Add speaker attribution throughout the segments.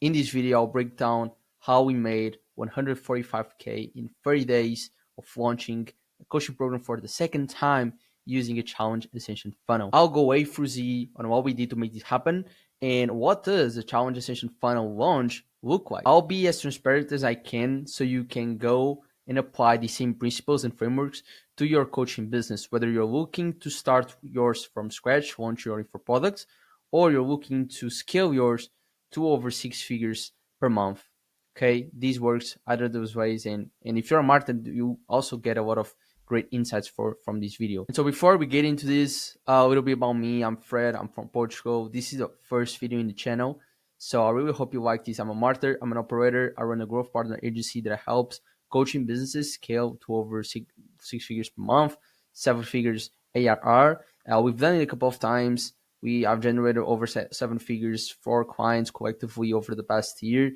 Speaker 1: In this video, I'll break down how we made 145K in 30 days of launching a coaching program for the second time using a challenge ascension funnel. I'll go A through Z on what we did to make this happen and what does a challenge ascension funnel launch look like. I'll be as transparent as I can so you can go and apply the same principles and frameworks to your coaching business, whether you're looking to start yours from scratch, launch your info products, or you're looking to scale yours to over six figures per month. Okay, this works either of those ways, and if you're a marketer, you also get a lot of great insights from this video. And so before we get into this, a little bit about me. I'm Fred. I'm from Portugal. This is the first video in the channel, so I really hope you like this. I'm a marketer. I'm an operator. I run a growth partner agency that helps coaching businesses scale to over six figures per month, seven figures ARR. We've done it a couple of times. I've generated over seven figures for clients collectively over the past year,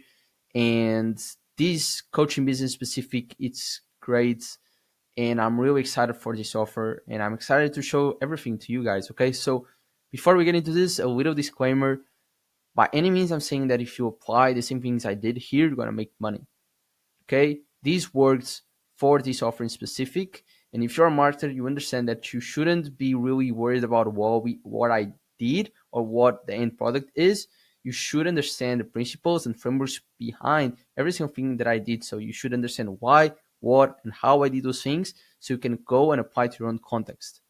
Speaker 1: and this coaching business specific, it's great, and I'm really excited for this offer, and I'm excited to show everything to you guys. Okay, so before we get into this, a little disclaimer: by any means, I'm saying that if you apply the same things I did here, you're gonna make money. Okay, this works for this offer in specific. And if you're a marketer, you understand that you shouldn't be really worried about what I did or what the end product is. You should understand the principles and frameworks behind every single thing that I did. So you should understand why, what, and how I did those things so you can go and apply to your own context.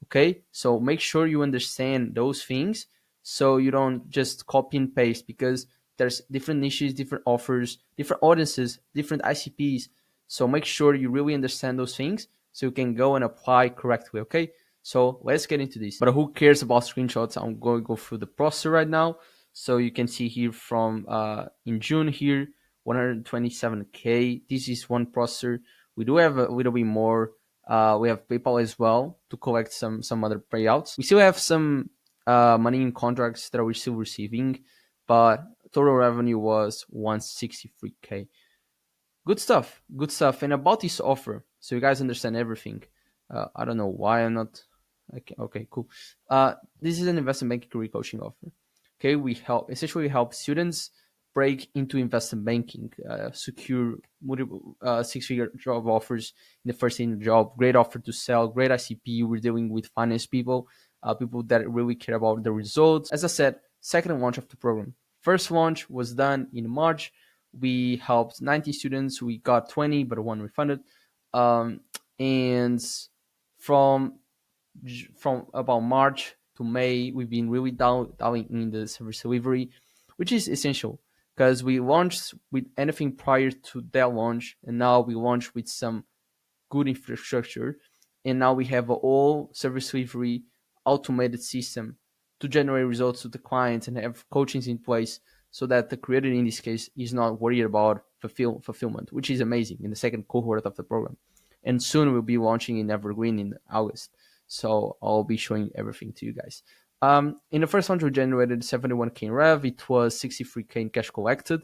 Speaker 1: Okay, so make sure you understand those things so you don't just copy and paste, because there's different niches, different offers, different audiences, different ICPs. So make sure you really understand those things so you can go and apply correctly. Okay, so let's get into this. But who cares about screenshots? I'm going to go through the process right now. So you can see here from in June here, 127K. This is one processor. We do have a little bit more. We have PayPal as well to collect some other payouts. We still have some money in contracts that we're still receiving, but total revenue was 163K. Good stuff, good stuff. And about this offer, so you guys understand everything. I don't know why I'm not. Okay, cool. This is an investment banking career coaching offer. Okay, we help students break into investment banking, secure multiple six-figure job offers in the first day in the job. Great offer to sell, great ICP. We're dealing with finance people, people that really care about the results. As I said, second launch of the program. First launch was done in March. We helped 90 students. We got 20, but one refunded. And from about March to May, we've been really dialing in the service delivery, which is essential because we launched with anything prior to that launch, and now we launch with some good infrastructure, and now we have a all service delivery automated system to generate results to the clients and have coachings in place so that the creator in this case is not worried about fulfillment, which is amazing in the second cohort of the program. And soon we'll be launching in Evergreen in August. So I'll be showing everything to you guys. In the first launch, we generated 71K in rev. It was 63K in cash collected.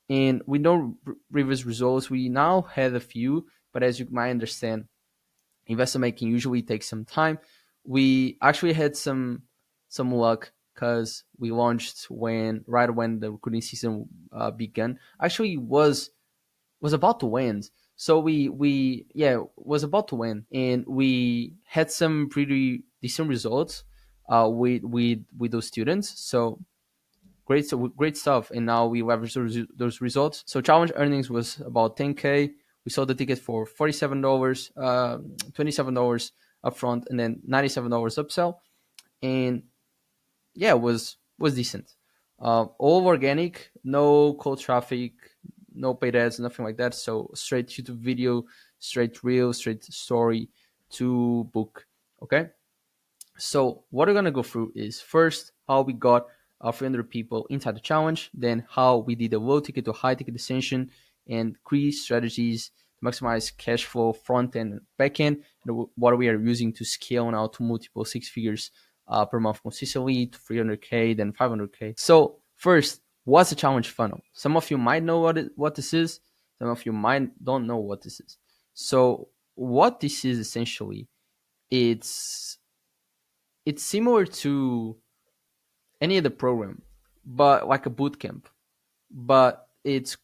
Speaker 1: And with no previous results, we now had a few, but as you might understand, investment making usually takes some time. We actually had some luck because we launched right when the recruiting season began. Actually, was about to end. So we was about to win, and we had some pretty decent results with those students. So great stuff. And now we leverage those results. So challenge earnings was about 10K. We sold the ticket for $47, $27 upfront, and then $97 upsell. And yeah, it was decent. All organic, no cold traffic, no paid ads, nothing like that. So straight YouTube video, straight reel, straight story to book. Okay. So what we're gonna go through is first how we got 300 people inside the challenge, then how we did a low ticket to high ticket ascension, and key strategies to maximize cash flow front end and back end, and what we are using to scale now to multiple six figures per month consistently to 300K, then 500K. So first, what's a challenge funnel? Some of you might know what this is. Some of you might don't know what this is. So what this is essentially, it's similar to any other program, but like a boot camp. but it's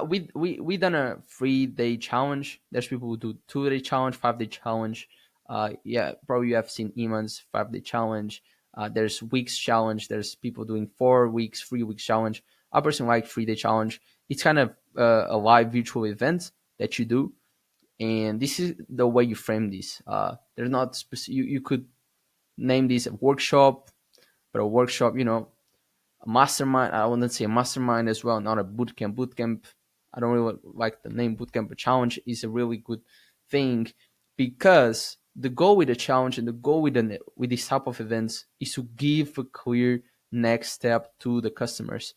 Speaker 1: we done a 3 day challenge. There's people who do 2 day challenge, 5 day challenge. Yeah, probably you have seen Iman's 5 day challenge. There's weeks challenge. There's people doing 4 weeks, 3 weeks challenge. I personally like 3 day challenge. It's kind of a live virtual event that you do, and this is the way you frame this. There's not you could name this a workshop, but a workshop, a mastermind. I wouldn't say a mastermind as well, not a bootcamp. Bootcamp, I don't really like the name bootcamp, but challenge is a really good thing because the goal with the challenge and the goal with this type of events is to give a clear next step to the customers.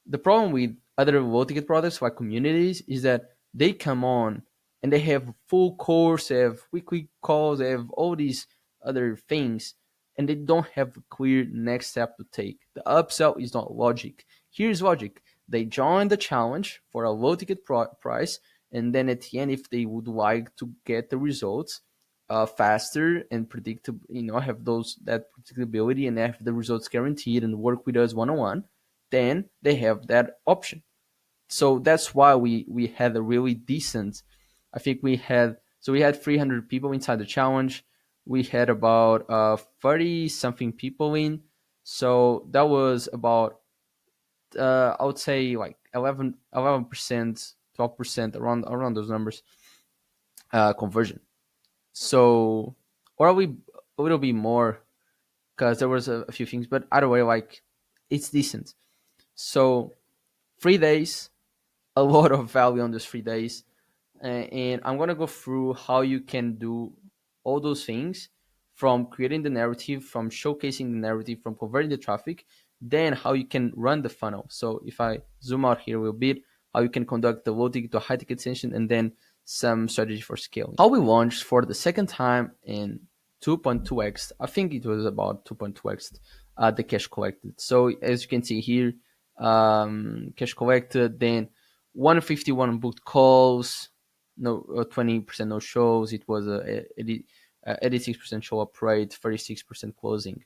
Speaker 1: The problem with other low ticket products like communities is that they come on and they have full course, they have weekly calls, they have all these other things, and they don't have a clear next step to take. The upsell is not logic. Here's logic. They join the challenge for a low ticket price, and then at the end, if they would like to get the results faster and predictable, have those that predictability and have the results guaranteed and work with us one on one, then they have that option. So that's why we had a really decent. I think we had 300 people inside the challenge. We had about 30 something people in. So that was about I would say like 11%, 12%, around those numbers, conversion. So, or we a little bit more because there was a few things, but either way, like it's decent. So 3 days, a lot of value on those 3 days. And I'm gonna go through how you can do all those things, from creating the narrative, from showcasing the narrative, from converting the traffic, then how you can run the funnel. So if I zoom out here a little bit, how you can conduct the low ticket to high ticket session, and then some strategy for scaling. How we launched for the second time in 2.2x, I think it was about 2.2x, the cash collected. So as you can see here, cash collected, then 151 booked calls, no 20% no shows. It was a 86% show up rate, 36% closing.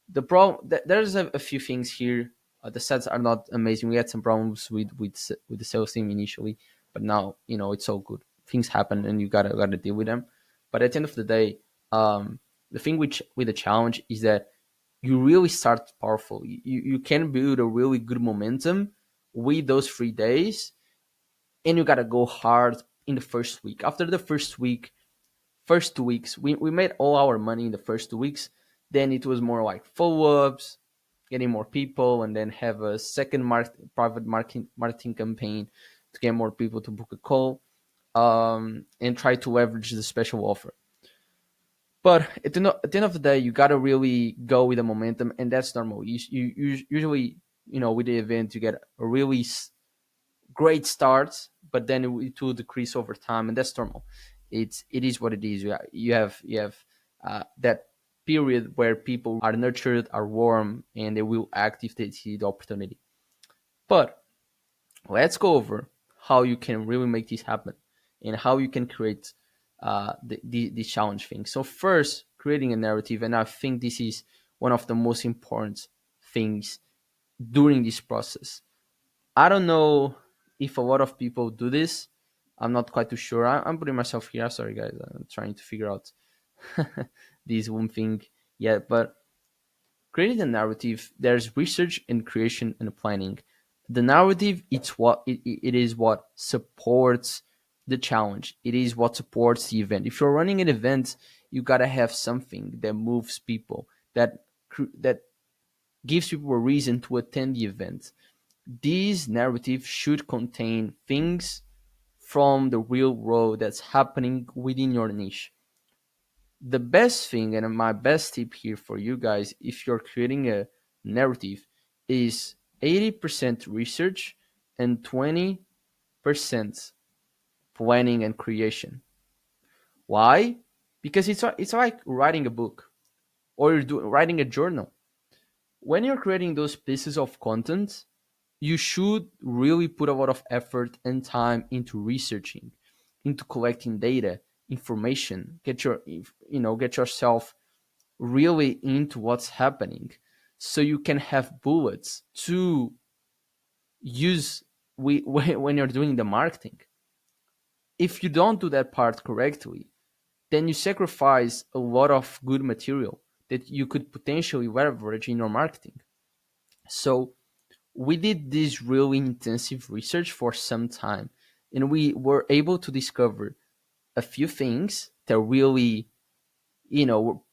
Speaker 1: The problem, there's a few things here. The sets are not amazing. We had some problems with the sales team initially, but now it's all good. Things happen, and you gotta deal with them. But at the end of the day, the thing with the challenge is that you really start powerful. You can build a really good momentum with those 3 days, and you gotta go hard in the first week. After the first 2 weeks, we made all our money in the first 2 weeks. Then it was more like follow-ups, getting more people, and then have a second private marketing campaign to get more people to book a call, and try to leverage the special offer. But at the end of the day, you gotta really go with the momentum, and that's normal. You usually, with the event, you get a really great start, but then it will decrease over time, and that's normal. It is what it is. You have that period where people are nurtured, are warm, and they will act if they see the opportunity. But let's go over how you can really make this happen and how you can create the challenge thing. So first, creating a narrative, and I think this is one of the most important things during this process. I don't know if a lot of people do this. I'm not quite too sure. I'm putting myself here. Sorry, guys. I'm trying to figure out this one thing yet. But creating a narrative, there's research and creation and planning. The narrative, it is what supports the challenge. It is what supports the event. If you're running an event, you gotta have something that moves people, that gives people a reason to attend the event. These narratives should contain things from the real world that's happening within your niche. The best thing, and my best tip here for you guys, if you're creating a narrative, is 80% research and 20% planning and creation. Why? Because it's like writing a book, or writing a journal. When you're creating those pieces of content, you should really put a lot of effort and time into researching, into collecting data, information, get yourself really into what's happening, so you can have bullets to use when you're doing the marketing. If you don't do that part correctly, then you sacrifice a lot of good material that you could potentially leverage in your marketing. So we did this really intensive research for some time, and we were able to discover a few things that really,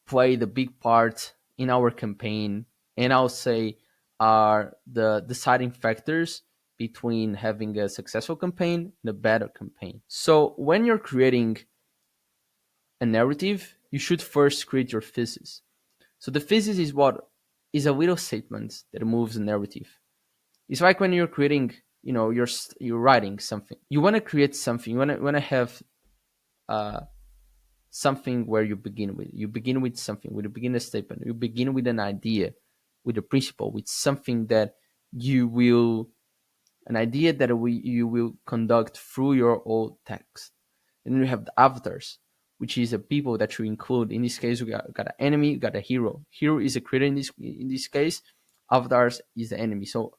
Speaker 1: played a big part in our campaign, and I'll say are the deciding factors between having a successful campaign and a better campaign. So when you're creating a narrative, you should first create your thesis. So the thesis is what is a little statement that moves a narrative. It's like when you're creating, you're writing something. You want to create something. You want to have uh, something where you begin with. You begin with something. With a beginner statement. You begin with an idea, with a principle, with something that you will, an idea that you will conduct through your old text. And then you have the avatars, which is the people that you include. In this case, we got an enemy, got a hero. Hero is a creator in this case. Avatars is the enemy. So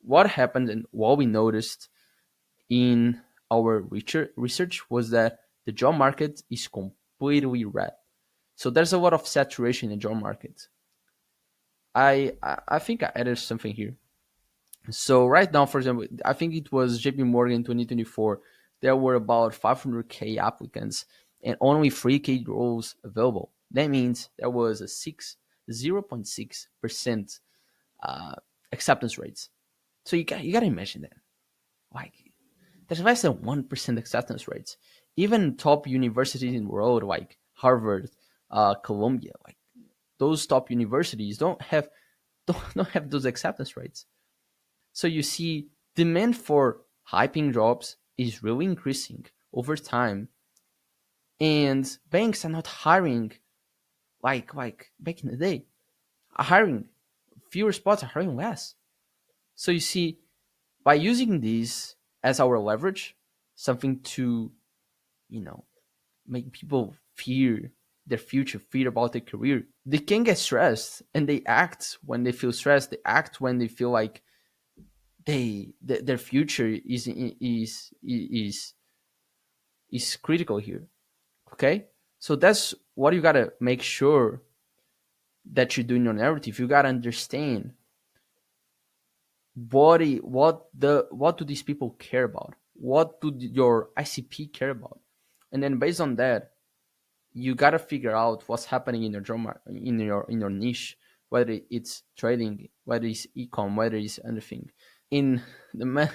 Speaker 1: what happened and what we noticed in our research was that the job market is completely red. So there's a lot of saturation in the job market. I think I added something here. So right now, for example, I think it was JP Morgan 2024. There were about 500K applicants and only 3K roles available. That means there was a 0.6% uh, acceptance rates. So you gotta imagine that. Like there's less than 1% acceptance rates. Even top universities in the world like Harvard, Columbia, like those top universities don't have those acceptance rates. So you see, demand for hyping jobs is really increasing over time, and banks are not hiring like back in the day. Are hiring fewer spots, are hiring less. So you see, by using these as our leverage, something to you know make people fear their future, fear about their career. They can get stressed, and they act when they feel stressed. They act when they feel like their future is critical here. Okay, so that's what you gotta make sure that you do in your narrative. You gotta understand what do these people care about, what do your ICP care about, and then based on that, you gotta figure out what's happening in your in your niche, whether it's trading, whether it's ecom, whether it's anything. In the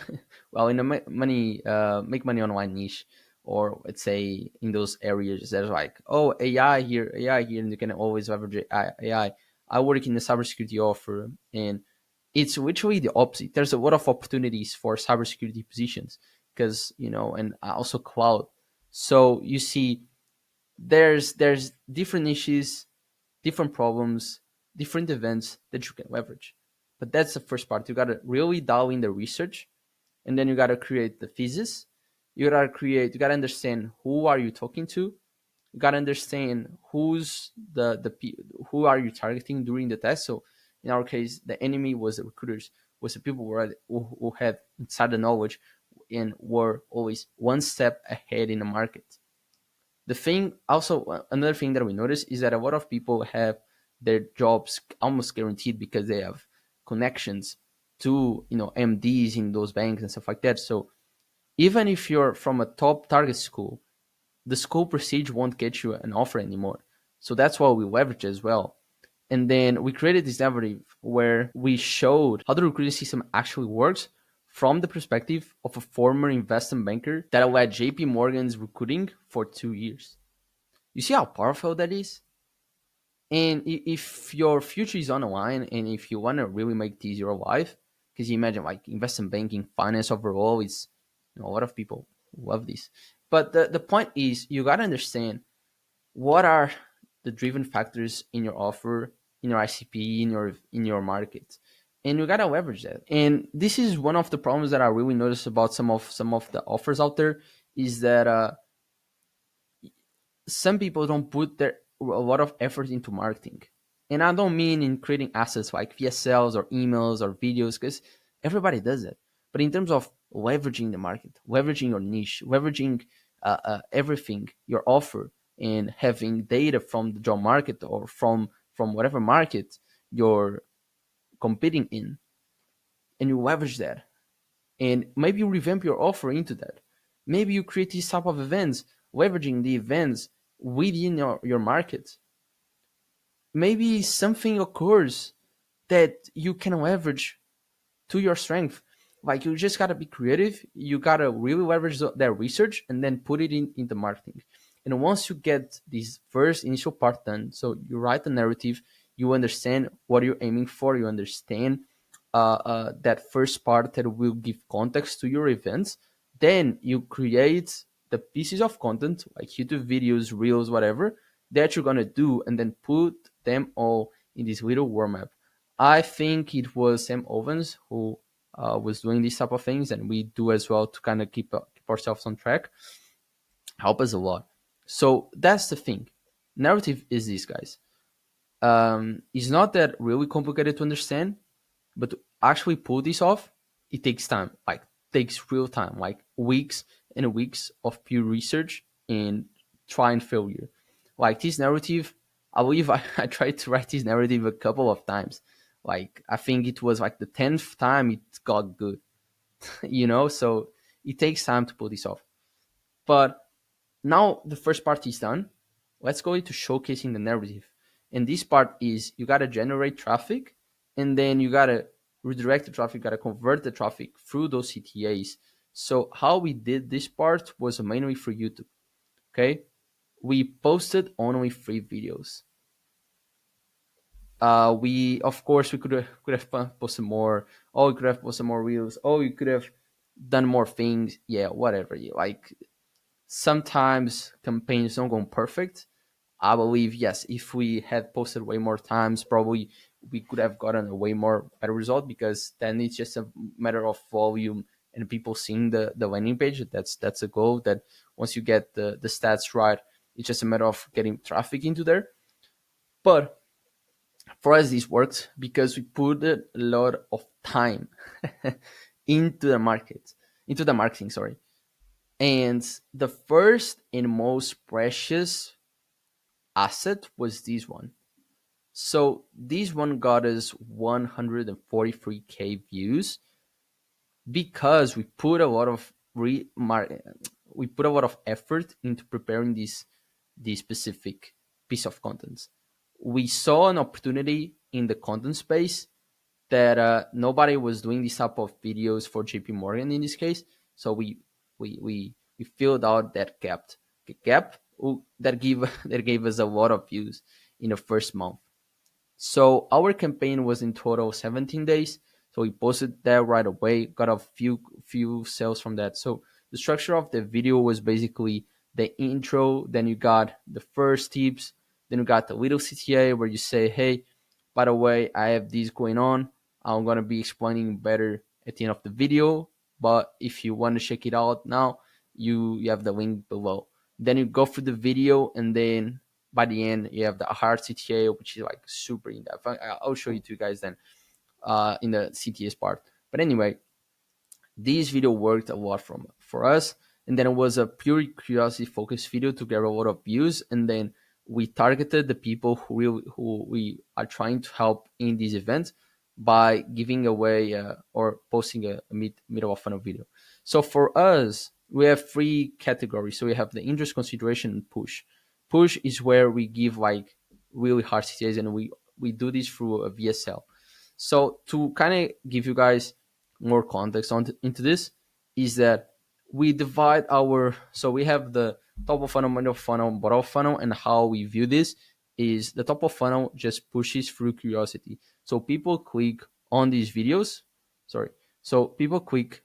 Speaker 1: well, in the money make money online niche, or let's say in those areas there's like, oh, AI here, and you can always leverage AI. I work in the cybersecurity offer, and it's literally the opposite. There's a lot of opportunities for cybersecurity positions because and also cloud. So you see, there's different niches, different problems, different events that you can leverage. But that's the first part. You gotta really dial in the research, and then you gotta create the thesis. You gotta understand who are you talking to. You gotta understand who are you targeting during the test. So in our case, the enemy was the recruiters, was the people who had insider knowledge and were always one step ahead in the market. The thing also, another thing that we noticed is that a lot of people have their jobs almost guaranteed because they have connections to MDs in those banks and stuff like that. So even if you're from a top target school, the school prestige won't get you an offer anymore. So that's why we leverage as well. And then we created this narrative where we showed how the recruiting system actually works from the perspective of a former investment banker that led JP Morgan's recruiting for 2 years. You see how powerful that is? And if your future is on the line, and if you want to really make this your life, because you imagine like investment banking, finance overall, is a lot of people love this. But the point is, you got to understand what are the driven factors in your offer, in your ICP, in your market, and you got to leverage that. And this is one of the problems that I really noticed about some of the offers out there, is that some people don't put a lot of effort into marketing. And I don't mean in creating assets like VSLs or emails or videos, because everybody does it. But in terms of leveraging the market, leveraging your niche, leveraging everything, your offer, and having data from the job market or from whatever market you're competing in, and you leverage that, and maybe you revamp your offer into that. Maybe you create these type of events, leveraging the events within your market. Maybe something occurs that you can leverage to your strength. Like you just gotta be creative. You gotta really leverage that research and then put it in the marketing. And once you get this first initial part done, so you write the narrative, you understand what you're aiming for, you understand that first part that will give context to your events. Then you create the pieces of content like YouTube videos, reels, whatever that you're gonna do, and then put them all in this little warm up. I think it was Sam Ovens who was doing these type of things, and we do as well to kind of keep ourselves on track. Help us a lot. So that's the thing. Narrative is this, guys. It's not that really complicated to understand, but to actually pull this off, it takes time. Like takes real time, like weeks and weeks of pure research and try and failure. Like this narrative, I believe I tried to write this narrative a couple of times. Like I think it was like the 10th time it got good, So it takes time to pull this off. But now the first part is done. Let's go into showcasing the narrative. And this part is you gotta generate traffic, and then you gotta redirect the traffic, gotta convert the traffic through those CTAs. So how we did this part was mainly for YouTube. Okay, we posted only 3 videos. We of course we could have posted more. Oh, we could have posted more reels. Oh, we could have done more things. Yeah, whatever. You like. Sometimes campaigns don't go perfect. I believe yes, if we had posted way more times, probably we could have gotten a way more better result, because then it's just a matter of volume and people seeing the landing page. That's a goal. That once you get the stats right, it's just a matter of getting traffic into there. But for us, this worked because we put a lot of time into the market, into the marketing. Sorry, and the first and most precious asset was this one. So this one got us 143K views because we put a lot of we put a lot of effort into preparing this specific piece of content. We saw an opportunity in the content space that nobody was doing this type of videos for JP Morgan in this case. So we filled out that gap that gave that gave us a lot of views in the first month. So our campaign was in total 17 days. So we posted that right away, got a few sales from that. So the structure of the video was basically the intro, then you got the first tips, then you got the little CTA where you say, hey, by the way, I have this going on. I'm gonna be explaining better at the end of the video. But if you want to check it out now, you have the link below. Then you go through the video, and then by the end you have the hard CTA, which is like super in depth. I'll show you to you guys then in the CTS part. But anyway, this video worked a lot for us, and then it was a pure curiosity focused video to get a lot of views, and then we targeted the people who we are trying to help in this event by giving away or posting a middle of funnel video. So for us, we have 3 categories. So we have the interest, consideration, and push. Push is where we give like really hard CTAs, and we do this through a VSL. So to kind of give you guys more context into this, is that we divide so we have the top of funnel, middle of funnel, bottom of funnel, and how we view this is the top of funnel just pushes through curiosity. So people click on these videos. Sorry. So people click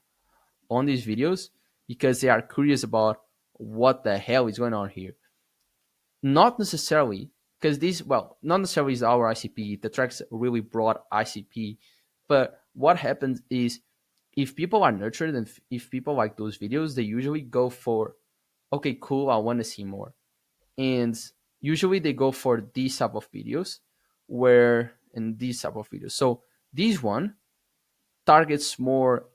Speaker 1: on these videos because they are curious about what the hell is going on here. Not necessarily because not necessarily is our ICP. It attracts a really broad ICP. But what happens is if people are nurtured and if people like those videos, they usually go for, okay, cool, I want to see more. And usually they go for these type of videos and these type of videos. So this one targets more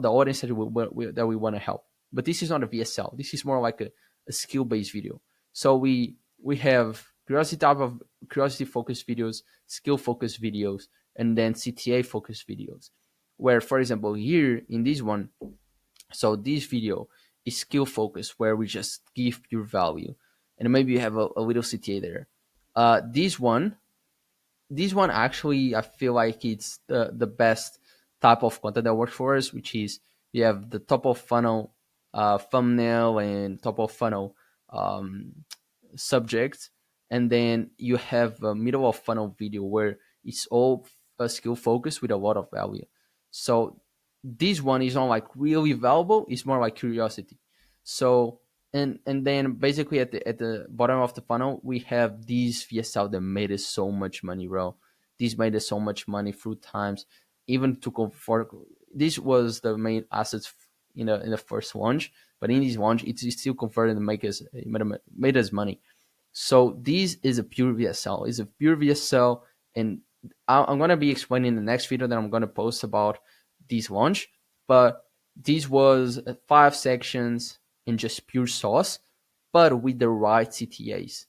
Speaker 1: the audience that we want to help. But this is not a VSL. This is more like a skill based video. So we have curiosity focused videos, skill focused videos, and then CTA focused videos. Where, for example, here in this one, so this video is skill focused, where we just give pure value, and maybe you have a little CTA there. This one, actually, I feel like it's the best type of content that works for us, which is you have the top of funnel thumbnail and top of funnel um, subject, and then you have a middle of funnel video where it's all skill focused with a lot of value. So this one is not like really valuable; it's more like curiosity. So and then basically at the bottom of the funnel we have these VSL that made us so much money, bro. These made us so much money through times, even to go for this was the main assets in the first launch, but in this launch it's still converted and made us money. So this is a pure VSL. It's a pure VSL, and I'm gonna be explaining the next video that I'm gonna post about this launch. But this was 5 sections in just pure sauce, but with the right CTAs.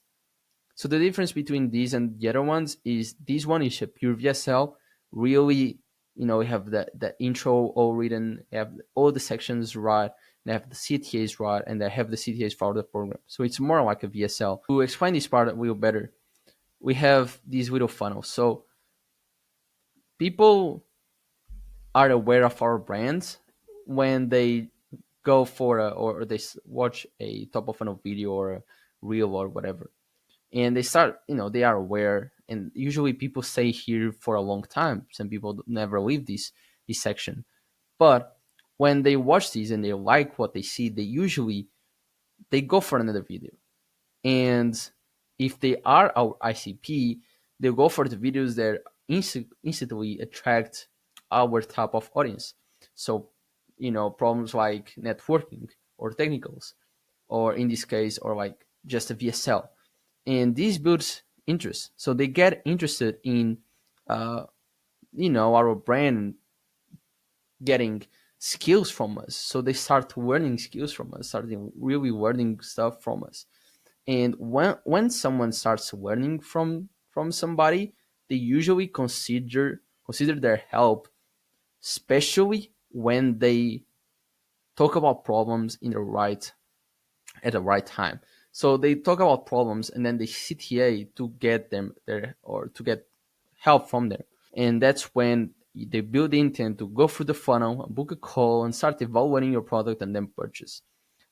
Speaker 1: So the difference between these and the other ones is this one is a pure VSL. Really, we have the intro all written, have all the sections right, they have the CTAs right, and they have the CTAs for the program. So it's more like a VSL. To explain this part a little better, we have these little funnels. So people are aware of our brands when they go for or they watch a top of funnel video or a reel or whatever, and they start, they are aware, and usually people stay here for a long time. Some people never leave this section, but when they watch these and they like what they see, they go for another video. And if they are our ICP, they go for the videos that instantly attract our type of audience. So, problems like networking or technicals, or in this case, or like just a VSL. And this builds interest. So they get interested in, our brand, getting skills from us. So they start learning skills from us, starting really learning stuff from us. And when someone starts learning from somebody, they usually consider their help, especially when they talk about problems in the right at the right time. So they talk about problems and then they CTA to get them there, or to get help from them. And that's when they build the intent to go through the funnel, book a call, and start evaluating your product and then purchase.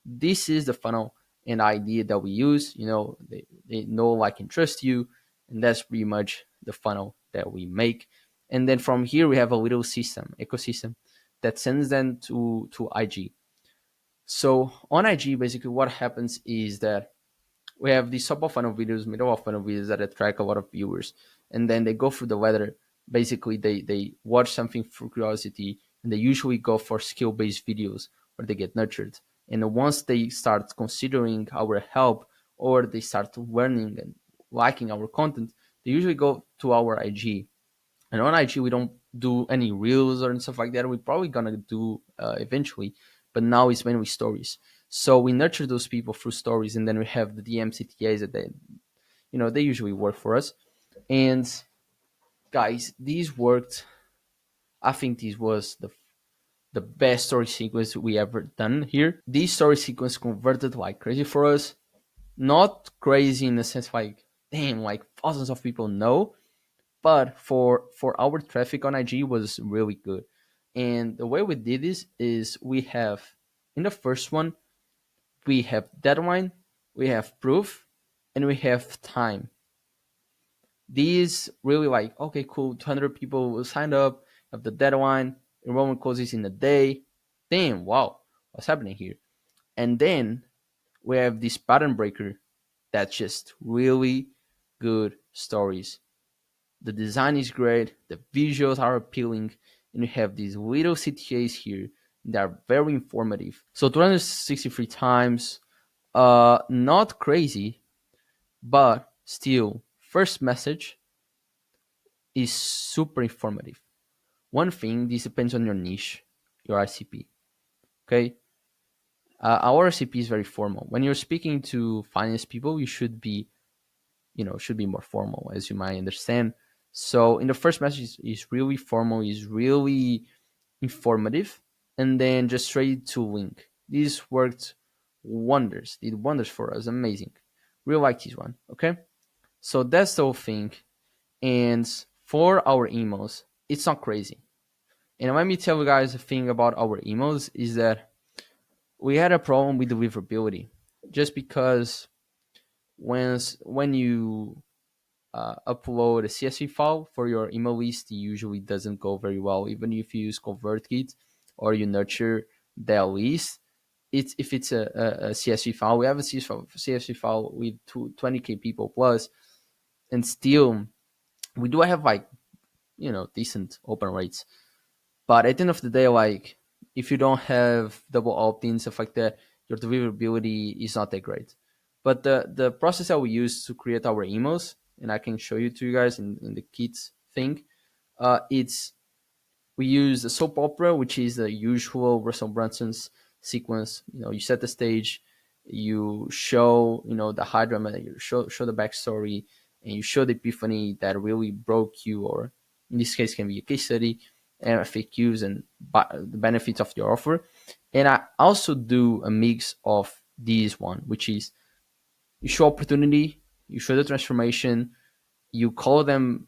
Speaker 1: This is the funnel and idea that we use. They know, like, and trust you, and that's pretty much the funnel that we make. And then from here we have a little ecosystem that sends them to IG. So on IG, basically what happens is that we have these top of funnel videos, middle of funnel videos that attract a lot of viewers, and then they go through the ladder. Basically, they watch something for curiosity, and they usually go for skill based videos where they get nurtured. And once they start considering our help, or they start learning and liking our content, they usually go to our IG. And on IG, we don't do any reels or stuff like that. We're probably gonna do eventually, but now it's mainly stories. So we nurture those people through stories, and then we have the DM CTAs that they usually work for us. And guys, these worked. I think this was the best story sequence we ever done here. This story sequence converted like crazy for us. Not crazy in the sense like, damn, like thousands of people know, but for our traffic on IG was really good. And the way we did this is we have, in the first one, we have deadline, we have proof, and we have time. These really, like, okay, cool, 200 people will sign up, have the deadline, enrollment closes in a day. Damn, wow, what's happening here? And then we have this pattern breaker that's just really good stories. The design is great, the visuals are appealing, and you have these little CTAs here that are very informative. So 263 times, not crazy, but still, first message is super informative. One thing, this depends on your niche. your ICP. Okay, our ICP is very formal. When you're speaking to finance people, you should be, should be more formal, as you might understand. So in the first message is really formal, is really informative, and then just straight to link. This worked wonders, did wonders for us. Amazing. Really like this one. Okay, so that's the whole thing. And for our emails, it's not crazy. And let me tell you guys a thing about our emails is that we had a problem with deliverability, just because when you upload a CSV file for your email list, it usually doesn't go very well, even if you use ConvertKit or you nurture that list. If it's a CSV file, we have a CSV file with 20k people plus, and still we do have like decent open rates. But at the end of the day, like if you don't have double opt-in stuff like that, your deliverability is not that great. But the process that we use to create our emails, and I can show you to you guys in the kits thing, it's we use the soap opera, which is the usual Russell Brunson's sequence. You set the stage, you show the high drama, you show the backstory, and you show the epiphany that really broke you, or in this case can be a case study and FAQs and the benefits of your offer. And I also do a mix of these one, which is you show opportunity, you show the transformation, you call them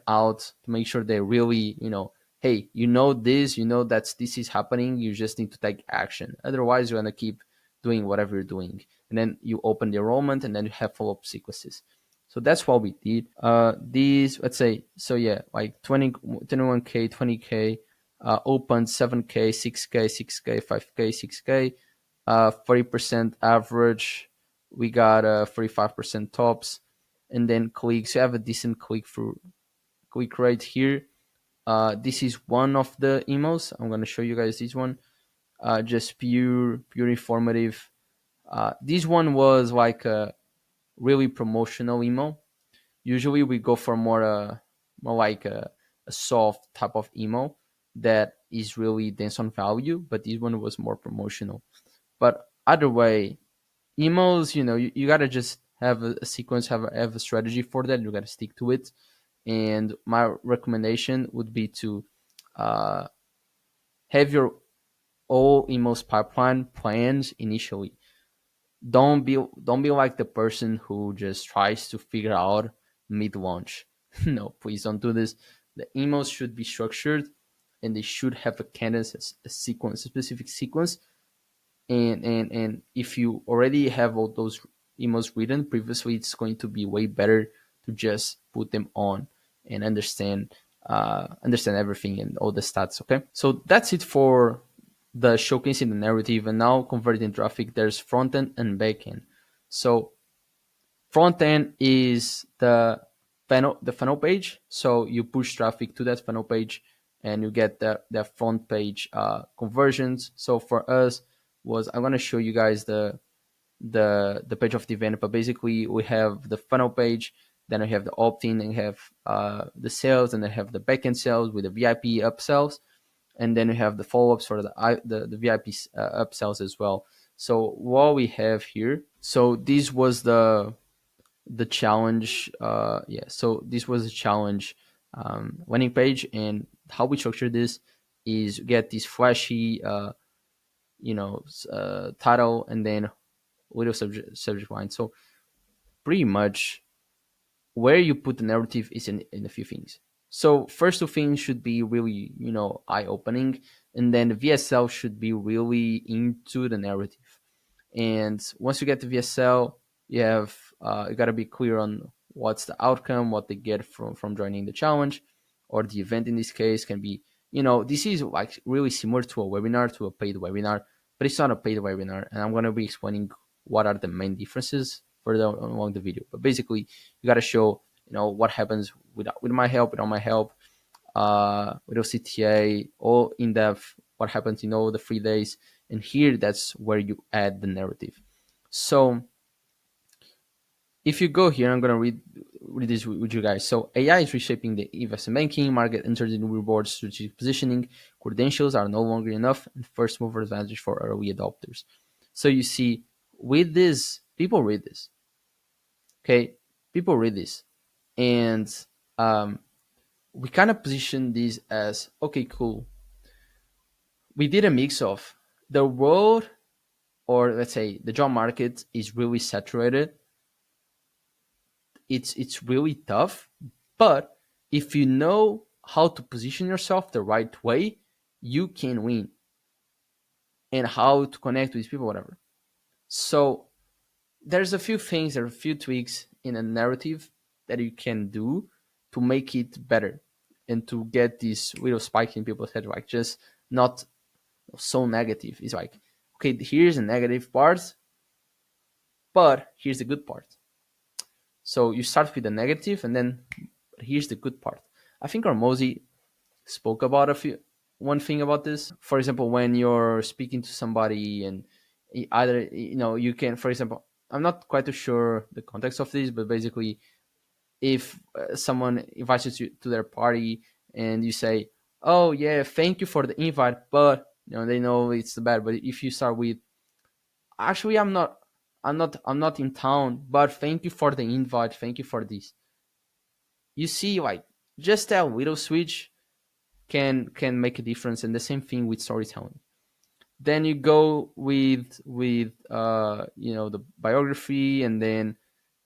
Speaker 1: out to make sure they really, hey, this, this is happening, you just need to take action. Otherwise you're going to keep doing whatever you're doing, and then you open the enrollment and then you have follow-up sequences. So that's what we did. These, let's say, so yeah, like 21k, 20k, opened 7k, 6k, 6k, 5k, 6k, 40% average. We got 45% tops, and then clicks. You have a decent click rate here. This is one of the emails. I'm gonna show you guys this one. Just pure informative. This one was like a really promotional email. Usually we go for more like a soft type of email that is really dense on value, but this one was more promotional. But either way, emails, you gotta just have a sequence, have a strategy for that. You gotta stick to it. And my recommendation would be to uh, have your all emails pipeline plans initially. Don't be like the person who just tries to figure out mid launch. No, please don't do this. The emails should be structured, and they should have a cadence, a sequence, a specific sequence. And if you already have all those emails written previously, it's going to be way better to just put them on and understand everything and all the stats. Okay, so that's it for the showcasing the narrative. And now converting traffic, there's front end and back end. So front end is the funnel page. So you push traffic to that funnel page and you get the front page conversions. So for us, I'm going to show you guys the page of the event, but basically we have the funnel page, then we have the opt-in, and we have the sales, and then have the backend sales with the VIP upsells, and then we have the follow-ups for the VIP upsells as well. So what we have here, so this was the challenge. So this was a challenge landing page, and how we structure this is get this flashy title and then little subject line. So pretty much where you put the narrative is in a few things. So first two things should be really eye opening, and then the VSL should be really into the narrative. And once you get the VSL, you got to be clear on what's the outcome, what they get from joining the challenge or the event. In this case, can be this is like really similar to a webinar, to a paid webinar, but it's not a paid webinar. And I'm going to be explaining what are the main differences further along the video. But basically, you got to show what happens with my help, without my help, with CTA, all in depth, what happens the 3 days. And here, that's where you add the narrative. So if you go here, I'm going to read this with you guys. So AI is reshaping the investment banking market, entering rewards strategic positioning. Credentials are no longer enough, and first mover advantage for early adopters. So you see, with this, people read this. Okay, people read this, and um, we kind of position this as okay, cool. We did a mix of the world, or let's say the job market is really saturated. It's really tough, but if you know how to position yourself the right way, you can win, and how to connect with people, whatever. So there's a few things, there are a few tweaks in a narrative that you can do to make it better and to get this little spike in people's head, like just not so negative. It's like, okay, here's the negative part, but here's the good part. So you start with the negative, and then here's the good part. I think Armosi spoke about one thing about this. For example, when you're speaking to somebody, and either you can, for example, I'm not quite too sure the context of this, but basically, if someone invites you to their party, and you say, "Oh yeah, thank you for the invite," but they know it's bad. But if you start with, "Actually, I'm not in town, but thank you for the invite, thank you for this," you see, like, just that little switch can make a difference. And the same thing with storytelling. Then you go with the biography, and then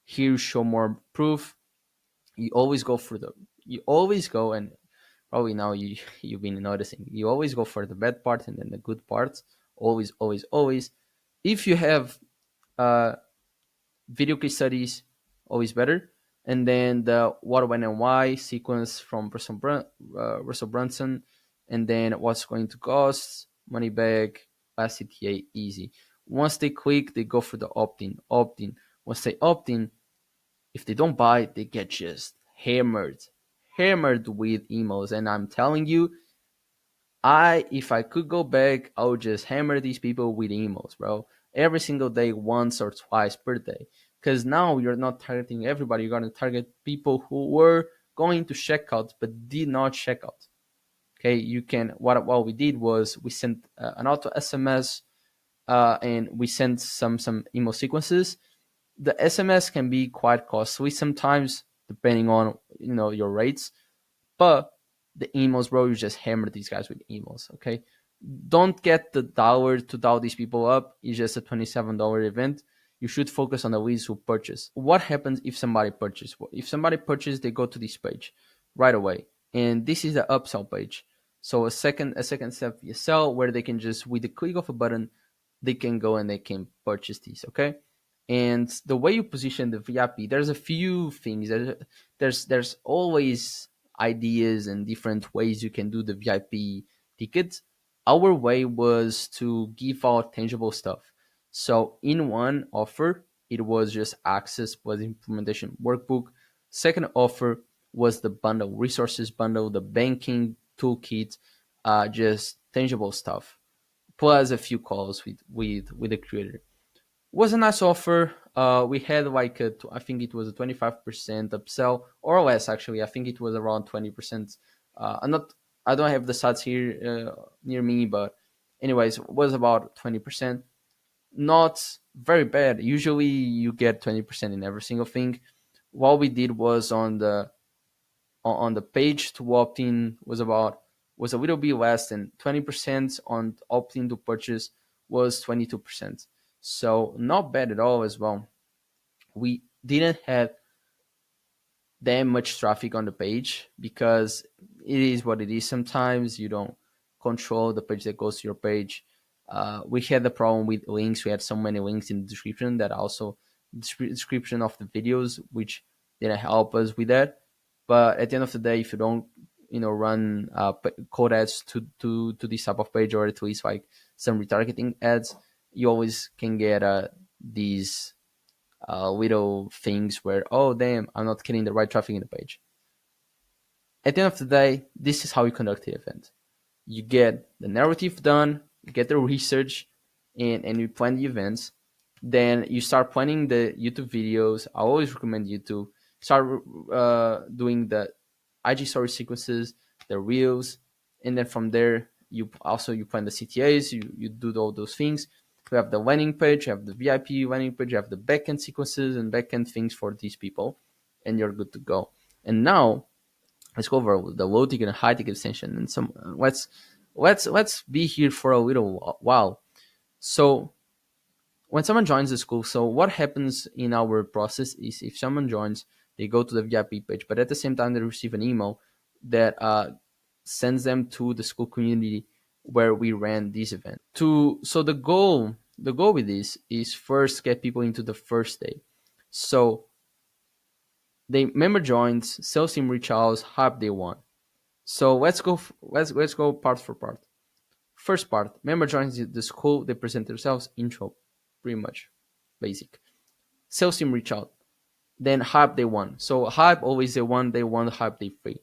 Speaker 1: here you show more proof. You always go for the you always go, and probably now you've been noticing, you always go for the bad part and then the good parts. Always, always, always. If you have uh video case studies, always better. And then the what, when, and why sequence from Russell Brunson, and then what's going to cost, money back, last CTA, easy. Once they click, they go for the opt-in. Opt-in. Once they opt-in, if they don't buy, they get just hammered with emails. And I'm telling you, if I could go back, I would just hammer these people with emails, bro. Every single day, once or twice per day. Because now you're not targeting everybody. You're going to target people who were going to check out but did not check out. Okay, you can. What we did was we sent an auto SMS, and we sent some email sequences. The SMS can be quite costly sometimes, depending on your rates. But the emails, bro, you just hammer these guys with emails. Okay, don't get the dollar to dial these people up. It's just a $27 event. You should focus on the leads who purchase. What happens if somebody purchases? If somebody purchases, they go to this page right away, and this is the upsell page. So a second step sell, where they can just, with the click of a button, they can go and they can purchase these. Okay, and the way you position the VIP, there's a few things. There's always ideas and different ways you can do the VIP tickets. Our way was to give out tangible stuff. So in one offer, it was just access was implementation workbook. Second offer was the bundle, resources bundle, the banking toolkit, just tangible stuff, plus a few calls with the creator. Was a nice offer. We had like I think it was a 25% upsell or less. Actually, I think it was around 20%. I don't have the stats here near me, but anyways, it was about 20%. Not very bad. Usually, you get 20% in every single thing. What we did was on the page to opt in was a little bit less than 20%. On opt in to purchase was 22%. So not bad at all as well. We didn't have that much traffic on the page because it is what it is. Sometimes you don't control the page that goes to your page. We had the problem with links. We had so many links in the description that also description of the videos, which didn't help us with that. But at the end of the day, if you don't, run code ads to this type of page, or at least like some retargeting ads, you always can get these little things where, oh damn, I'm not getting the right traffic in the page. At the end of the day, this is how you conduct the event. You get the narrative done, you get the research, and you plan the events. Then you start planning the YouTube videos. I always recommend YouTube. start doing the IG story sequences, the reels, and then from there you plan the CTAs, you do all those things. You have the landing page, you have the VIP landing page, you have the backend sequences and backend things for these people, and you're good to go. And now let's go over the low ticket and high ticket extension, and some let's be here for a little while. So when someone joins the school, so what happens in our process is if someone joins, they go to the VIP page, but at the same time they receive an email that sends them to the school community where we ran this event. So the goal with this is first get people into the first day. So they member joins, sales team reach out, hype day one. So let's go part for part. First part, member joins the school, they present themselves, intro, pretty much basic. Sales team reach out, then hype day one. So hype always day one, hype day three.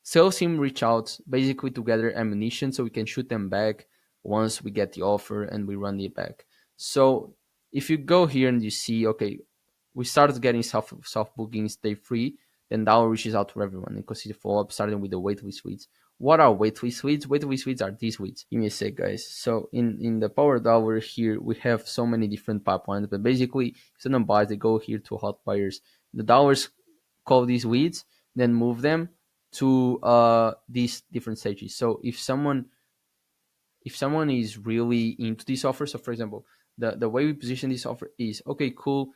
Speaker 1: Sales team reach out basically to gather ammunition so we can shoot them back once we get the offer and we run it back. So if you go here and you see, okay, we started getting soft bookings day three, then that reaches out to everyone and consider follow up starting with the waitlist leads. What are waitlist leads? Waitlist leads are these leads. Give me a sec, guys. So in the Power Dollar here, we have so many different pipelines, but basically, if someone buys, they go here to hot buyers. The dollars call these leads, then move them to these different stages. So if someone is really into this offer, so for example, the way we position this offer is okay, cool.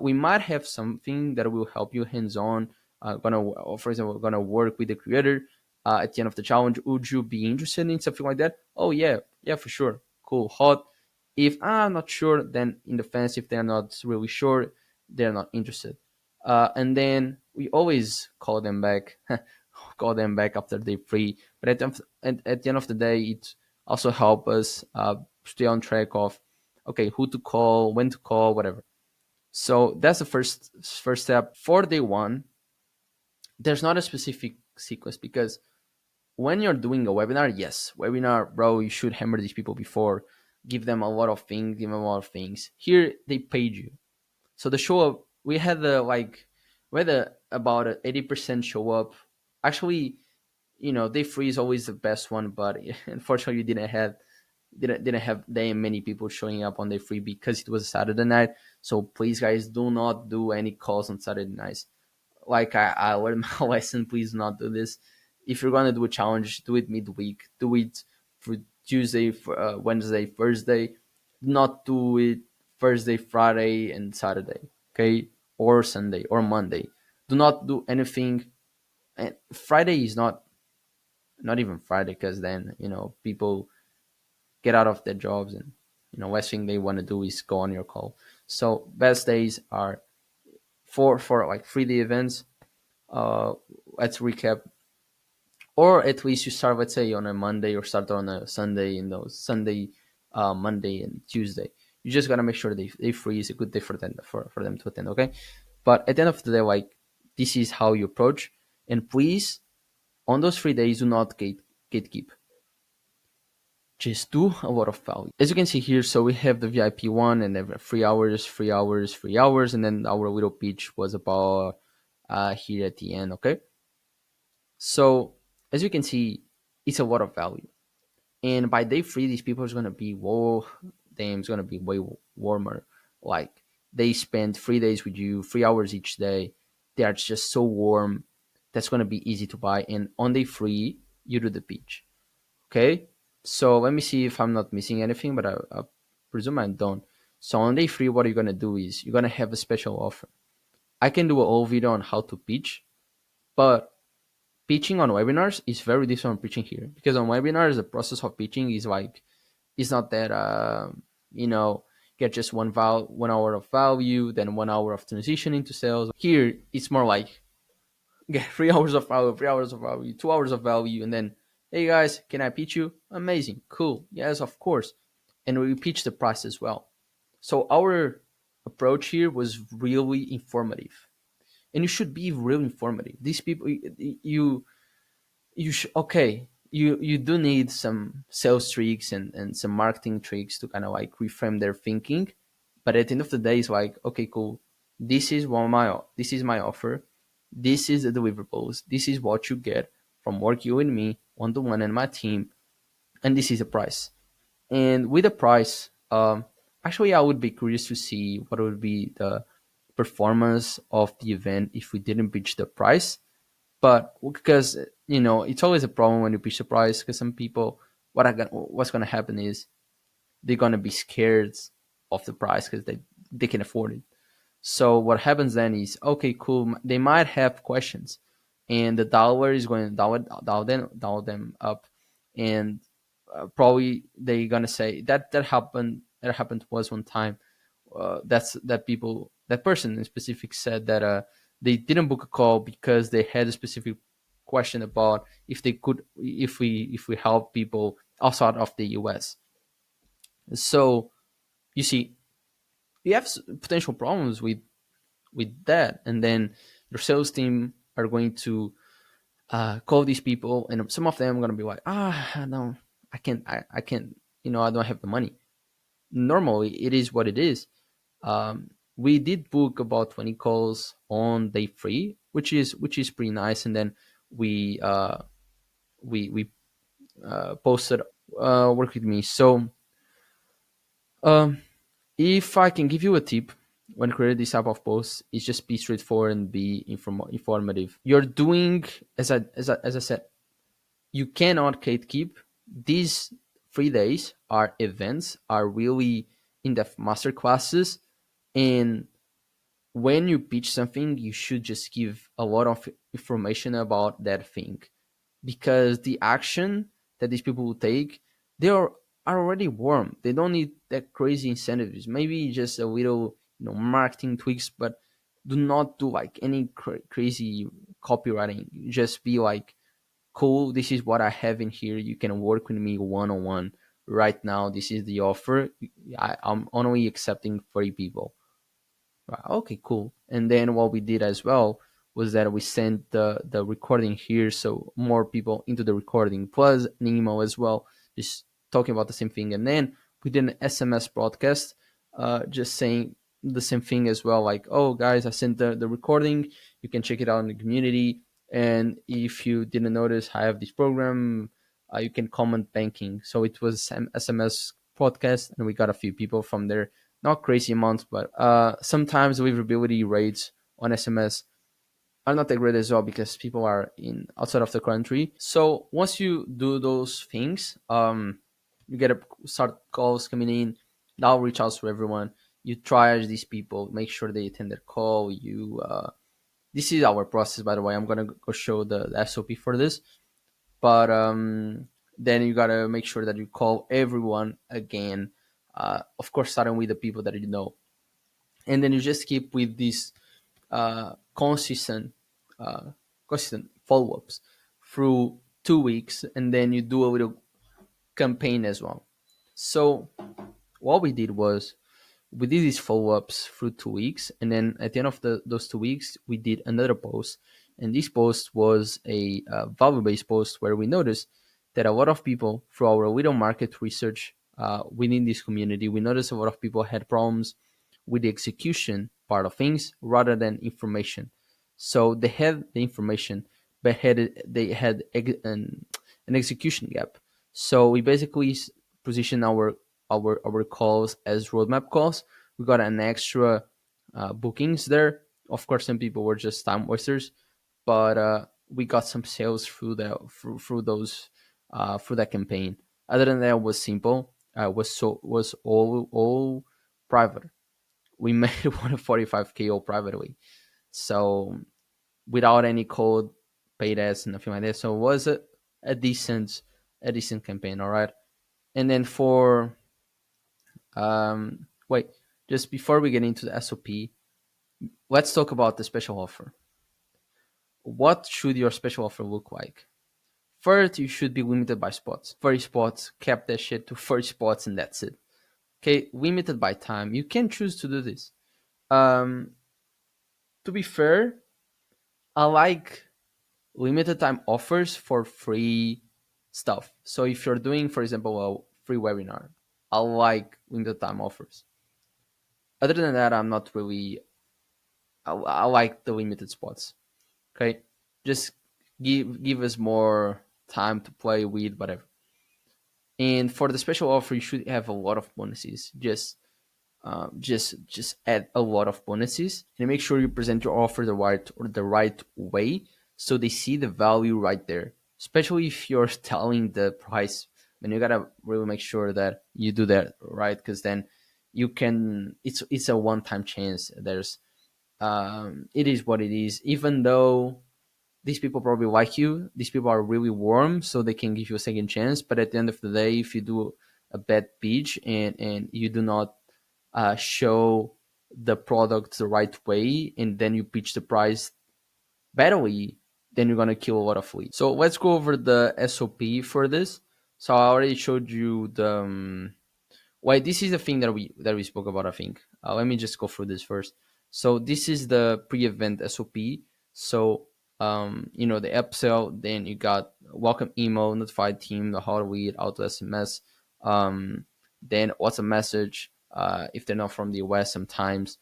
Speaker 1: We might have something that will help you hands on. For example, gonna work with the creator at the end of the challenge. Would you be interested in something like that? Oh yeah, yeah, for sure. Cool, hot. If I'm not sure, then in the fence, if they're not really sure, they're not interested. And then we always call them back, call them back after they free. But at the end of the day, it also help us stay on track of okay, who to call, when to call, whatever. So that's the first step. For day one, there's not a specific sequence because when you're doing a webinar, yes, webinar, bro, you should hammer these people before, give them a lot of things, give them a lot of things. Here they paid you, so the show up we had about a 80% show up. Actually, day free is always the best one, but unfortunately, you didn't have that many people showing up on day free because it was a Saturday night. So please, guys, do not do any calls on Saturday nights. Like I learned my lesson. Please do not do this. If you're gonna do a challenge, do it midweek. Do it for Tuesday, for, Wednesday, Thursday. Do not do it Thursday, Friday, and Saturday. Okay, or Sunday or Monday. Do not do anything. And Friday is not even Friday because then people get out of their jobs and last thing they want to do is go on your call. So best days are for like 3D events. Uh, let's recap, or at least you start, let's say, on a Monday or start on a Sunday. Sunday, Monday, and Tuesday. You just gotta make sure they free is a good day for them to attend. Okay, but at the end of the day, like this is how you approach, and please on those 3 days do not gatekeep. Just do a lot of value. As you can see here, so we have the VIP one and every 3 hours, 3 hours, 3 hours, and then our little pitch was about here at the end. Okay, so as you can see, it's a lot of value. And by day three, these people are gonna be whoa, damn, it's gonna be way warmer. Like they spend 3 days with you, 3 hours each day. They are just so warm. That's gonna be easy to buy. And on day three, you do the pitch. Okay, so let me see if I'm not missing anything, but I presume I don't. So on day three, what you're gonna do is you're gonna have a special offer. I can do a whole video on how to pitch, but pitching on webinars is very different from pitching here because on webinars the process of pitching is like it's not that you know get just 1 hour of value, then 1 hour of transition into sales. Here it's more like get 3 hours of value, 3 hours of value, 2 hours of value, and then hey guys, can I pitch you? Amazing, cool, yes, of course, and we pitch the price as well. So our approach here was really informative, and you should be really informative. These people, okay, you do need some sales tricks and some marketing tricks to kind of like reframe their thinking, but at the end of the day it's like okay, cool, this is my offer, this is the deliverables, this is what you get from work you and me one to one and my team, and this is the price. And with the price, actually, I would be curious to see what would be the performance of the event if we didn't pitch the price. But because it's always a problem when you pitch the price, because some people, what's gonna happen is they're gonna be scared of the price because they can afford it. So what happens then is, okay, cool. They might have questions, and the dollar is going to dial them up, and probably they're gonna say that happened. That happened to us one time. That person in specific said that they didn't book a call because they had a specific question about if we help people outside of the US. So you see, you have potential problems with that, and then your sales team are going to call these people, and some of them are going to be like, no, I can't, I don't have the money. Normally it is what it is. We did book about 20 calls on day 3, which is pretty nice, and then we posted work with me. So um if I can give you a tip when creating this type of post, is just be straightforward and be informative. You're doing, as I said, you cannot gatekeep. These 3 days are events, are really in-depth master classes, and when you pitch something, you should just give a lot of information about that thing, because the action that these people will take, they are already warm. They don't need that crazy incentives. Maybe just a little, marketing tweaks, but do not do like any crazy copywriting. Just be like, cool, this is what I have in here. You can work with me one on one right now. This is the offer. I'm only accepting 30 people. Right, okay, cool. And then what we did as well was that we sent the recording here, so more people into the recording, plus an email as well, just talking about the same thing. And then we did an SMS broadcast, just saying the same thing as well, like, oh guys, I sent the recording. You can check it out in the community. And if you didn't notice, I have this program. You can comment banking. So it was an SMS podcast, and we got a few people from there, not crazy amounts, but sometimes deliverability rates on SMS are not that great as well because people are in outside of the country. So once you do those things, you get a start calls coming in. Now reach out to everyone. You triage these people, make sure they attend their call. This is our process, by the way. I'm gonna go show the SOP for this, but then you gotta make sure that you call everyone again. Of course, starting with the people that you know, and then you just keep with these consistent, uh, consistent follow-ups through 2 weeks, and then you do a little campaign as well. So what we did was we did these follow-ups through 2 weeks, and then at the end of those 2 weeks we did another post, and this post was a value-based post where we noticed that a lot of people, through our little market research within this community, we noticed a lot of people had problems with the execution part of things rather than information. So they had the information, but they had an execution gap. So we basically position our calls as roadmap calls. We got an extra bookings there. Of course, some people were just time wasters, but we got some sales through those through that campaign. Other than that, it was simple. Was all private. We made 145K all privately, so without any code, paid ads, nothing like that. So it was a decent campaign. All right, and then for wait, just before we get into the SOP, let's talk about the special offer. What should your special offer look like? First, you should be limited by spots. 30 spots, cap that shit to 30 spots, and that's it. Okay, limited by time. You can choose to do this. Um, to be fair, I like limited time offers for free stuff. So if you're doing, for example, a free webinar, I like limited time offers. Other than that, I'm not really I like the limited spots. Okay, just give us more time to play with whatever. And for the special offer, you should have a lot of bonuses. Just add a lot of bonuses and make sure you present your offer the right way, so they see the value right there. Especially if you're telling the price, then you gotta really make sure that you do that right, because then you can. It's a one time chance. It is what it is. Even though these people probably like you, these people are really warm, so they can give you a second chance. But at the end of the day, if you do a bad pitch and you do not show the product the right way, and then you pitch the price badly, then you're gonna kill a lot of leads. So let's go over the SOP for this. So I already showed you the why this is the thing that we spoke about. I think let me just go through this first. So this is the pre-event SOP. So the upsell, then you got welcome email, notified team, the hot lead, auto SMS, then what's a message, if they're not from the US sometimes,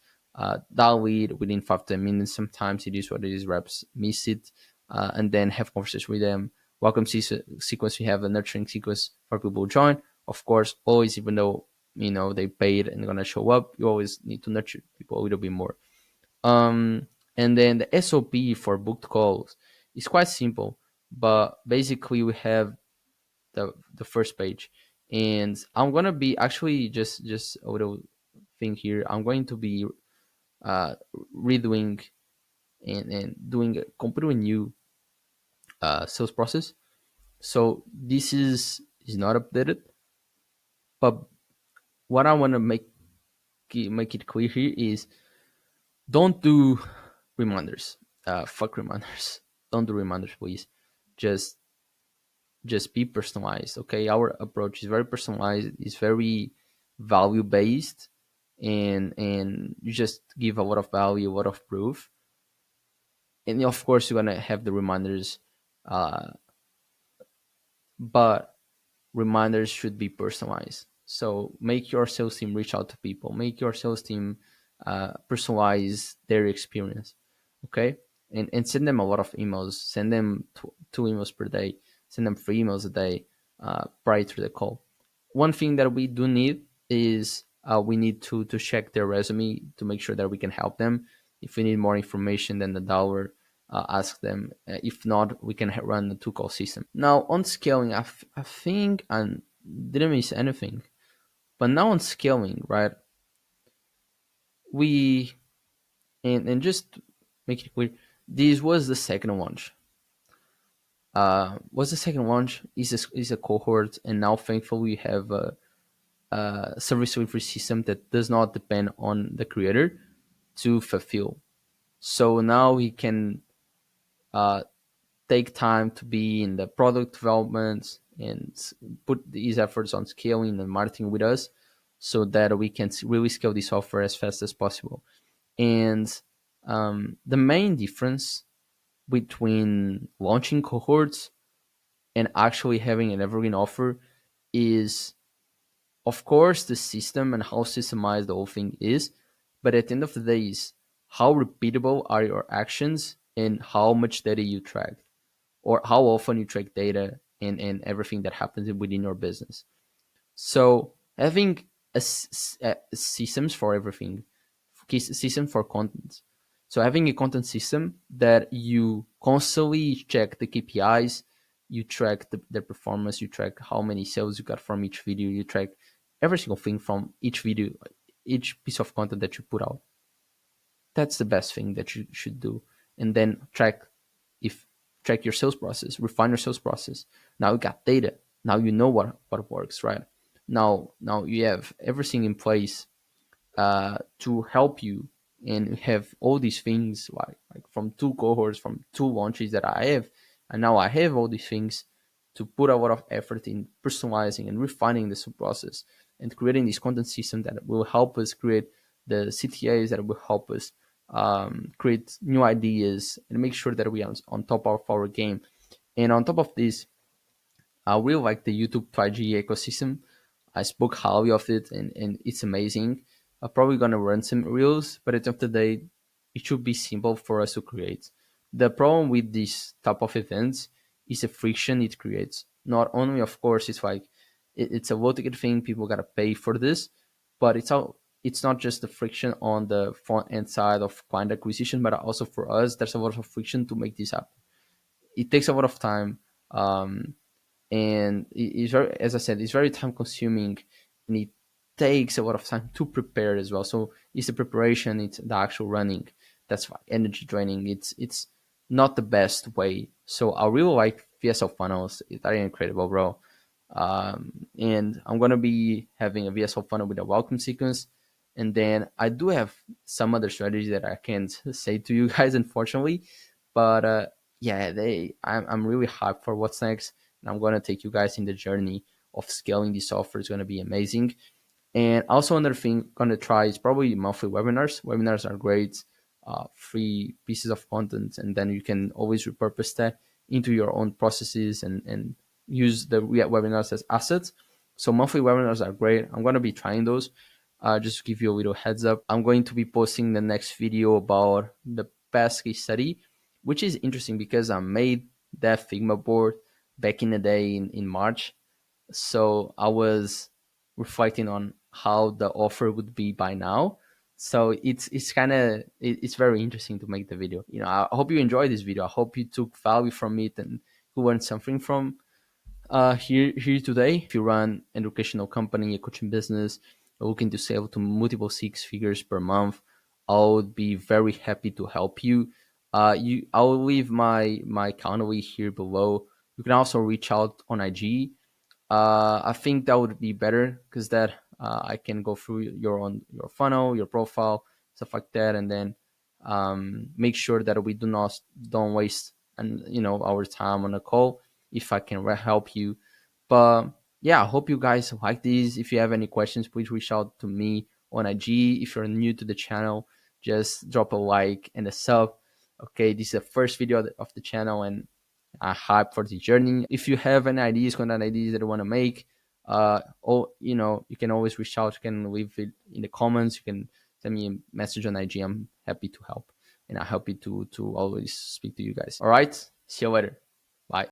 Speaker 1: dial lead within 5 to 10 minutes. Sometimes it is what it is, reps miss it, and then have conversation with them. Welcome sequence, we have a nurturing sequence for people who join. Of course, always, even though they paid and gonna show up, you always need to nurture people a little bit more. And then the SOP for booked calls is quite simple, but basically we have the first page, and I'm gonna be actually just a little thing here. I'm going to be uh, redoing and doing a completely new sales process. So this is not updated, but what I want to make it clear here is don't do reminders. Fuck reminders. Don't do reminders, please. Just just be personalized. Okay, our approach is very personalized. It's very value based, and you just give a lot of value, a lot of proof, and of course you're gonna have the reminders, uh, but reminders should be personalized. So make your sales team reach out to people. Make your sales team personalize their experience. Okay, and send them a lot of emails. Send them two emails per day. Send them 3 emails a day prior to the call. One thing that we do need is we need to check their resume to make sure that we can help them. If we need more information than the dollar, ask them. If not, we can run the two call system. Now on scaling, I think I didn't miss anything. But now on scaling, right? We and just make it clear, this was the second launch. Was the second launch is a cohort, and now thankfully we have a service delivery system that does not depend on the creator to fulfill. So now we can uh, take time to be in the product development and put these efforts on scaling and marketing with us, so that we can really scale this software as fast as possible. And the main difference between launching cohorts and actually having an evergreen offer is, of course, the system and how systemized the whole thing is. But at the end of the day, is how repeatable are your actions and how much data you track, or how often you track data and everything that happens within your business. So having a systems for everything, system for content. So having a content system that you constantly check the KPIs, you track the performance, you track how many sales you got from each video, you track every single thing from each video, each piece of content that you put out. That's the best thing that you should do. And then if track your sales process, refine your sales process. Now you got data. Now you know what works, right? Now you have everything in place to help you, and have all these things, like from two cohorts, from two launches that I have, and now I have all these things to put a lot of effort in personalizing and refining this process and creating this content system that will help us create the CTAs that will help us create new ideas and make sure that we are on top of our game. And on top of this, I really like the YouTube 5G ecosystem. I spoke highly of it, and it's amazing. I'm probably gonna run some reels, but at the end of the day, it should be simple for us to create. The problem with this type of events is the friction it creates. Not only, of course, it's like it's a low ticket thing, people gotta pay for this, but it's not just the friction on the front end side of client acquisition, but also for us, there's a lot of friction to make this happen. It takes a lot of time. And it's very, as I said, it's very time consuming, and it takes a lot of time to prepare as well. So it's the preparation, it's the actual running. That's why energy draining. It's not the best way. So I really like VSL funnels. They're incredible, bro. And I'm gonna be having a VSL funnel with a welcome sequence, and then I do have some other strategies that I can't say to you guys, unfortunately. But yeah, I'm really hyped for what's next, and I'm gonna take you guys in the journey of scaling this software. It's gonna be amazing. And also another thing I'm gonna try is probably monthly webinars. Webinars are great, free pieces of content, and then you can always repurpose that into your own processes and use the webinars as assets. So monthly webinars are great. I'm gonna be trying those. Just to give you a little heads up, I'm going to be posting the next video about the past case study, which is interesting because I made that Figma board back in the day in March. So I was reflecting on how the offer would be by now. So it's kind of it's very interesting to make the video. I hope you enjoyed this video. I hope you took value from it and you learned something from here today. If you run an educational company, a coaching business, looking to sell to multiple six figures per month, I would be very happy to help you. I'll leave my account link here below. You can also reach out on IG. I think that would be better because that I can go through your funnel, your profile, stuff like that, and then make sure that we don't waste our time on a call if I can help you. But yeah, I hope you guys like this. If you have any questions, please reach out to me on IG. If you're new to the channel, just drop a like and a sub. Okay, this is the first video of the channel, and I hype for the journey. If you have any ideas, content ideas that you want to make, you can always reach out. You can leave it in the comments. You can send me a message on IG. I'm happy to help, and I'm happy to always speak to you guys. All right, see you later. Bye.